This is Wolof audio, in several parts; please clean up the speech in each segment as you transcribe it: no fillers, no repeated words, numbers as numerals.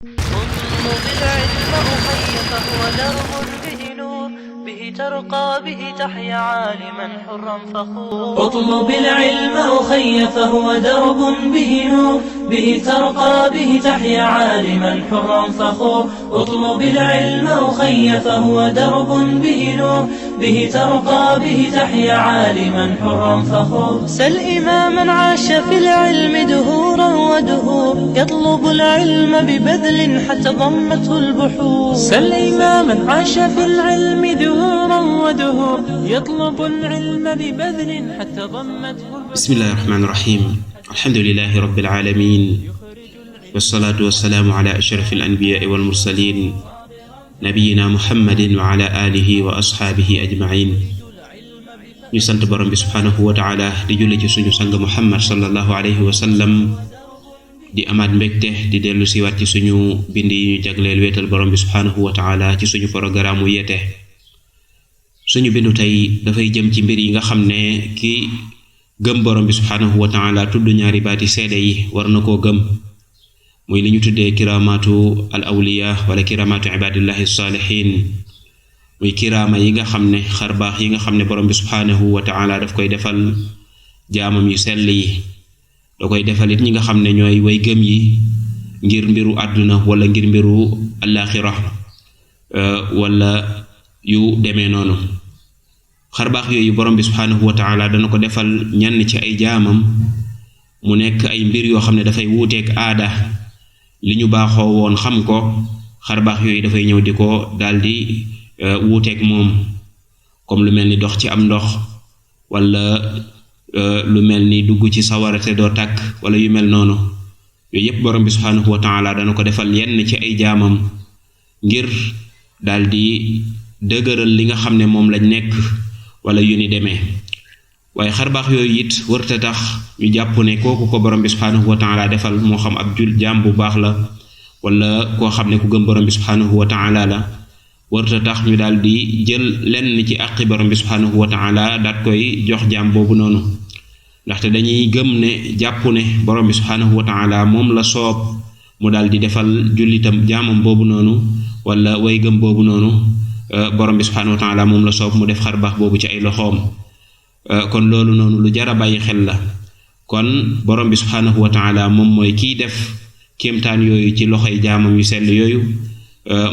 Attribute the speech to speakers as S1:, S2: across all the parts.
S1: اطلب العلم أخي فهو درب به نور، به ترقى به تحيا عالما حرا فخور.
S2: اطلب العلم أخي فهو درب به نور، به ترقى به تحيا عالما حرا فخور. اطلب العلم أخي فهو درب به نور، به ترقى به تحيا عالما حرا فخور.
S1: سل إماما عاش في العلم دهورا ودهور، يطلب العلم ببذل حتى ضمته البحور.
S2: سل إماما عاش في العلم دهورا ودهور، يطلب العلم ببذل حتى ضمته البحور.
S3: بسم الله الرحمن الرحيم. الحمد لله رب العالمين، والصلاة والسلام على أشرف الأنبياء والمرسلين نبينا محمد وعلى آله وأصحابه أجمعين. ñu sant borom bi subhanahu wa ta'ala di julli ci suñu sang Muhammad sallallahu alayhi wa sallam, di amaat mbégte di dellu si waat ci suñu bind yi ñu jagleel wéetal borom bi subhanahu wa ta'ala ci suñu programme mu yeete. suñu bindu tey dafay jëm ci mbir yi nga xam ne ki gëm borom bi subhanahu wa ta'ala tudd ñaari baati seede yi war na koo gëm, muy li ñu tuddee kiramatu al awliya wala kiramatu ibadillahi salihin, muy kiraama yi nga xam ne xarbaax yi nga xam ne borom bi subhanahu wa ta'ala daf koy defal jaamam yu sell yi, da koy defal it ñi nga xam ne ñooy way gëm yi ngir mbiru àdduna wala ngir mbiru alaxira wala yu demee noonu. xarbaax yooyu borom bi subhanahu wa ta'ala dana ko defal ñenn ci ay jaamam mu nekk ay mbir yoo xam ne dafay wuuteeg aada li ñu baaxoo woon xam ko. xarbaax yooyu dafay ñëw di ko daldi wuuteeg moom, comme lu mel ni dox ci am ndox wala lu mel ni dugg ci sawara te doo tàkk wala yu mel noonu. yooyu yépp borom bi subhanahu wa ta'ala dana ko defal yenn ci ay jaamam ngir daldi dëgëral li nga xam ne moom lañ nekk wala yu ni demee. waaye xarbaax yooyu it wërta tax ñu jàpp ne kooku ko borom bi subhanahu wa ta'ala defal moo xam ab jaam bu baax la wala koo xam ne ku gëm borom bi subhanahu wa ta'ala la, warta tax ñu daal di jël lenn ci àqi borom bi subhanahu wa ta'ala daat koy jox jaam boobu noonu. ndaxte dañuy gëm ne jàpp ne borom bi subhanahu wa ta'ala moom la soob mu daal di defal jullitam jaamam boobu noonu wala way gëm boobu noonu, borom bi subhanahu wa ta'ala moom la soob mu def xarbaax boobu ci ay loxoom. kon loolu noonu lu jara bàyyi xel la. kon borom bi subhanahu wa ta'ala moom mooy kiy def kéemtaan yooyu ci loxoy jaamam yu sell yooyu.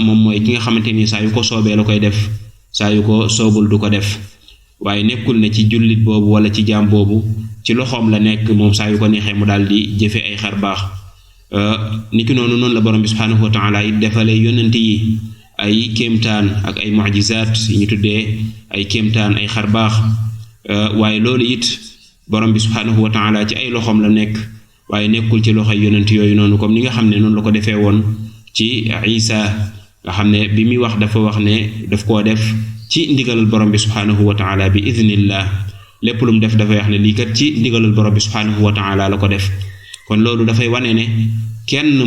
S3: moom mooy ki nga xamante ni saa yu ko soobee la koy def, saa yu ko soobul du ko def. waaye nekkul ne ci jullit boobu wala ci jaam boobu ci loxoom la nekk moom saa yu ko neexee mu daal di jëfe ay xarbaax. niki noonu la borom bi subhanahu wa ta'ala it defalee yonent yi ay kéemtaan ak ay mu'jizaat yi ñu tuddee ay kéemtaan ay xarbaax. waaye loolu it borom bi subhanahu wa ta'ala ci ay loxoom la nekk, waaye nekkul ci loxoy yonent yooyu noonu, comme ni nga xam ne noonu la ko defee woon ci Isa, nga xam ne bi muy wax dafa wax ne daf koo def ci ndigalal borom bi subhanahu wa ta'ala bi idhnillah. lépp lu mu def dafay wax ne lii kat ci ndigalal borom bi subhanahu wa ta'ala la ko def. kon loolu dafay wane ne kenn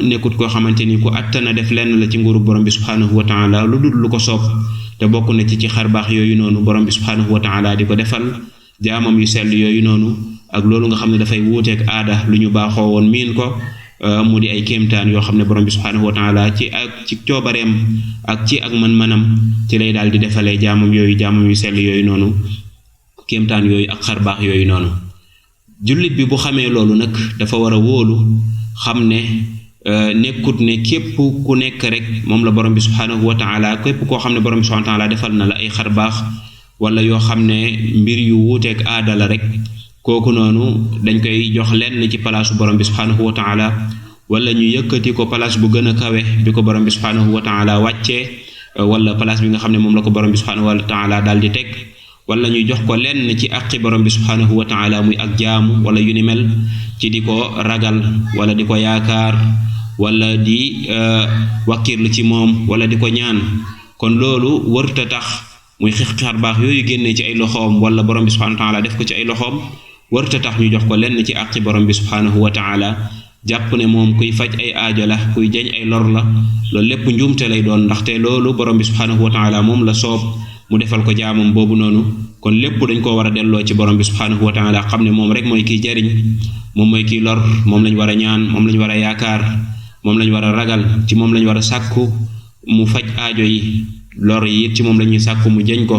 S3: nekkut koo xamante ni ku attana def lenn la ci nguuru borom bi subhanahu wa ta'ala lu dul lu ko soob, te bokk na ci xarbaax yooyu noonu borom bi subhanahu wa ta'ala di ko defal jaamam yu sell yooyu noonu. ak loolu nga xam ne dafay wuuteeg aada lu ñu baaxoo woon miin ko, mu di ay kéemtaan yoo xam ne borom bi subhanahu wa ta'ala ci coobareem ak ci ak man-manam ci lay daal di defalee jaamam yu sell yooyu noonu kéemtaan yooyu ak xarbaax yooyu noonu. jullit bi bu xamee loolu nag dafa war a wóolu xam ne nekkut ne képp ku nekk rek moom la borom bi subhanahu wa ta'ala, képp koo xam ne borom bi subhanahu wa ta'ala defal na la ay xarbaax wala yoo xam ne mbir yu wuuteeg aada la rek, kooku noonu dañ koy jox lenn ci palaasu borom bi subhanahu wa ta'ala, wala ñu yëkkati ko palaas bu gën a kawe bi ko borom bi subhanahu wa ta'ala wàccee, wala palaas bi nga xam ne moom la ko borom bi subhanahu wa ta'ala daal di teg, wala ñu jox ko lenn ci àqi borom bi subhanahu wa ta'ala muy ak jaamu wala yu ni mel, ci di ko ragal wala di ko yaakaar wala di wakkirlu ci moom wala di ko ñaan. kon loolu warta tax muy xarbaax yooyu génnee ci ay loxoom wala borom bi subhanahu wa ta'ala def ko ci ay loxoom, warta tax ñu jox ko lenn ci àqi borom bi subhanahu wa ta'ala, jàpp ne moom kuy faj ay aajo la, kuy jañ ay lor la. loolu lépp njuumte lay doon, ndaxte loolu borom bi subhanahu wa ta'ala moom la soob mu defal ko jaamam boobu noonu. kon lépp dañ ko war a delloo ci borom bi subhanahu wa ta'ala, xam ne moom rek mooy kiy jariñ, moom mooy kiy lor, moom lañ war a ñaan, moom lañ war a yaakaar. moom lañ war a ragal ci moom lañ war a sàkku mu faj aajo yi lor yi it ci moom la ñuy sàkku mu jëñ ko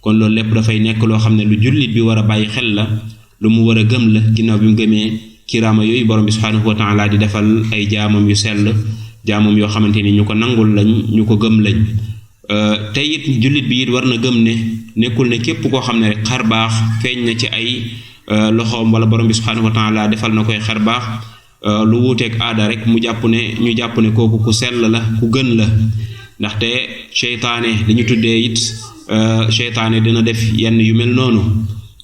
S3: kon loolu lépp dafay nekk loo xam ne lu jullit bi war a bàyyi xel la lu mu war a gëm la ginnaaw bi mu gëmee kiraama yooyu borom bi subhaanahu wa taala di defal ay jaamam yu sell jaamam yoo xamante ni ñu ko nangul lañ ñu ko gëm lañ te it jullit bi it war na gëm ne nekkul ne képp koo xam ne rek xar baax feeñ na ci ay loxoom wala borom bi subhaanahu wa taala defal na koy xar baax lu wuuteeg aada rek ñu jàpp ne kooku ku sell la ku gën la ndaxte seytaane li ñu tuddee it seytaane dina def yenn yu mel noonu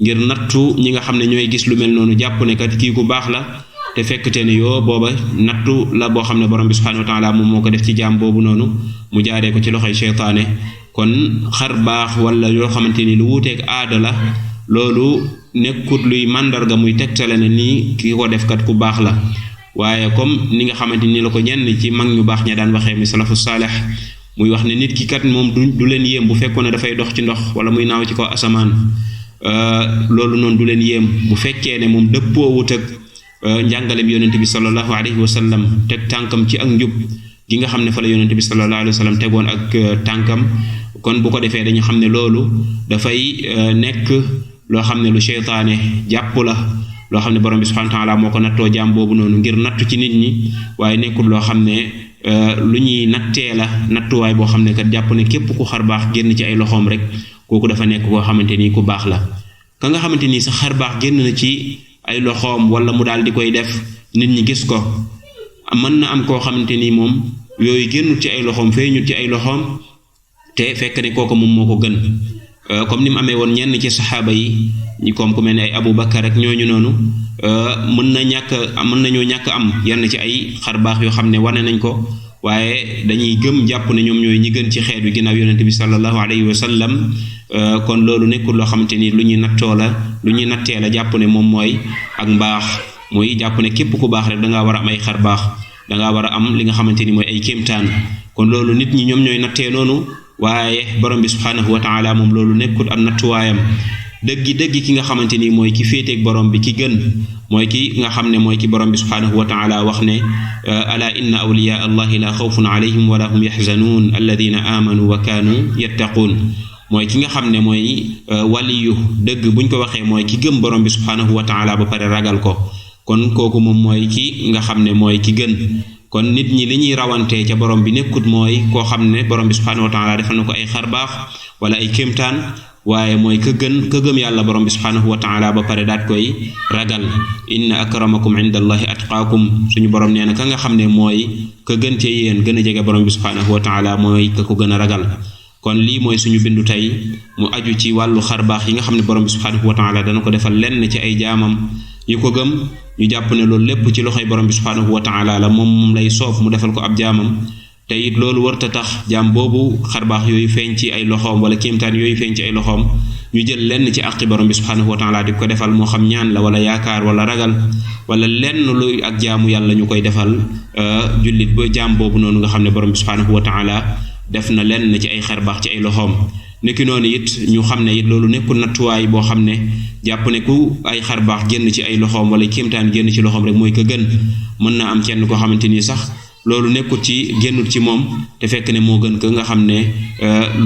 S3: ngir nattu ñi nga xam ne ñooy gis lu mel noonu jàpp ne kat kii ku baax la te fekkte ne yoo booba nattu la boo xam ne borom bi subhaanahu wa taala moom moo ko def ci jaam boobu noonu mu jaaree ko ci loxoy seytaane kon xar baax wala yoo xamante ni lu wuuteeg aada la loolu nekkut luy màndarga muy tegtale ne nii ki ko def kat ku baax la waaye comme ni nga xamante ni la ko ñenn ci mag ñu baax ña daan waxee mi salafu saalih muy wax ne nit ki kat moom du leen yéem bu fekkoon ne dafay dox ci ndox wala muy naaw ci kaw asamaan loolu noonu du leen yéem bu fekkee ne moom dëppoowut ak njàngalem yonent bi sallallahu alayhi wa sallam teg tànkam ci ak njub gi nga xam ne fa la yonent bi sallallahu alayhi wa sallam tegoon ak tànkam kon bu ko defee dañu xam ne loolu dafay nekk loo xam ne lu seytaane jàpp la loo xam ne borom bi subhanahu wa taala moo ko nattoo jaam boobu noonu ngir nattu ci nit ñi waaye nekkul loo xam ne lu ñuy nattee la nattuwaay boo xam ne kat jàpp ne képp ku xar baax génn ci ay loxoom rek kooku dafa nekk koo xamante ni ku baax la ka nga xamante ni sax xar baax génn na ci ay loxoom wala mu daal di koy def nit ñi gis ko mën na am koo xamante ni moom yooyu génnut ci ay loxoom feeñut ci ay loxoom te fekk ne kooku moom moo ko gën comme ni mu amee woon ñenn ci saxaaba yi ñi comme ku mel ne ay Abu Bakar ak ñooñu noonu mën nañoo ñàkk am yenn ci ay xar baax yoo xam ne wane nañ ko waaye dañuy gëm jàpp ne ñoom ñooy ñi gën ci xeet wi ginnaaw yonent bi sallallahu alayhi wa sallam kon loolu nekkul loo xamante ni lu ñuy nattee la jàpp ne moom mooy ak mbaax mooy jàpp ne képp ku baax rek da ngaa war a am ay xar baax da ngaa war a am li nga xamante ni mooy ay kéemtaan kon loolu nit ñi ñoom ñooy nattee noonu waaye borom bi subhaanahu wa taala moom loolu nekkul am nattuwaayam dëgg ki nga xamante ni mooy ki féeteeg borom bi ki gën mooy ki nga xam ne mooy ki borom bi subhaanahu wa taala wax ne ala inna awliyaa allahi la xawfun alayhim wala hum yaxzanuun alladina amanu wa kaanu yattaquun mooy ki nga xam ne mooy waliyu dëgg buñ ko waxee mooy ki gëm borom bi subhaanahu wa taala ba pare ragal ko kon kooku moom mooy ki nga xam ne mooy ki gën kon nit ñi li ñuy rawantee ca borom bi nekkut mooy koo xam ne borom bi subhaanahu wa taala defal na ko ay xar baax wala ay kéemtaan waaye mooy ka gëm yàlla borom bi subhaanahu wa taala ba pare daat koy ragal inna akramakum inda allahi atqaakum suñu borom nee na ka nga xam ne mooy ka gën ci yéen gën a jege borom bi subhaanahu wa taala mooy ka ko gën a ragal kon lii mooy suñu bindu tey mu aju ci wàllu xar baax yi nga xam ne borom bi subhaanahu wa taala dana ko defal lenn ci ay jaamam yi ko gëm ñu jàpp ne loolu lépp ci loxoy borom bi subhaanahu wa taala la moom lay soof mu defal ko ab jaamam te it loolu warta tax jaam boobu xar baax yooyu feeñ ci ay loxoom wala kéemtaan yooyu feeñ ci ay loxoom ñu jël lenn ci àqi borom bi subhaanahu wa taala di ko defal moo xam ñaan la wala yaakaar wala ragal wala lenn lu ak jaamu yàlla ñu koy defal jullit ba jaam boobu noonu nga xam ne borom bi subhaanahu wa taala def na lenn ci ay xar baax ci ay loxoom nekki noonu it ñu xam ne it loolu nekkul nattuwaay boo xam ne jàpp ne ku ay xar baax génn ci ay loxoom wala kéemtaan génn ci loxoom rek mooy ka gën mën naa am kenn koo xamante ni sax loolu nekkul ci génnul ci moom te fekk ne moo gën ka nga xam ne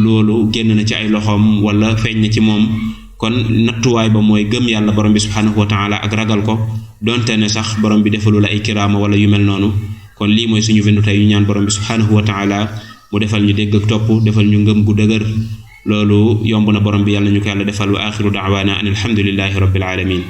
S3: loolu génn na ci ay loxoom wala feeñ na ci moom kon nattuwaay ba mooy gëm yàlla borom bi subhaanahu wa taala ak ragal ko donte ne sax borom bi defalu la ay kiraama wala yu mel noonu kon lii mooy suñu bindu tey ñu ñaan borom bi subhaanahu wa taala mu defal ñu dégg ak topp defal ñu ngëm gu dëgër loolu yomb na borom bi yàlla ñu ko yàlla defal wa axiru da'waana an alhamdulillahi rabbil alamin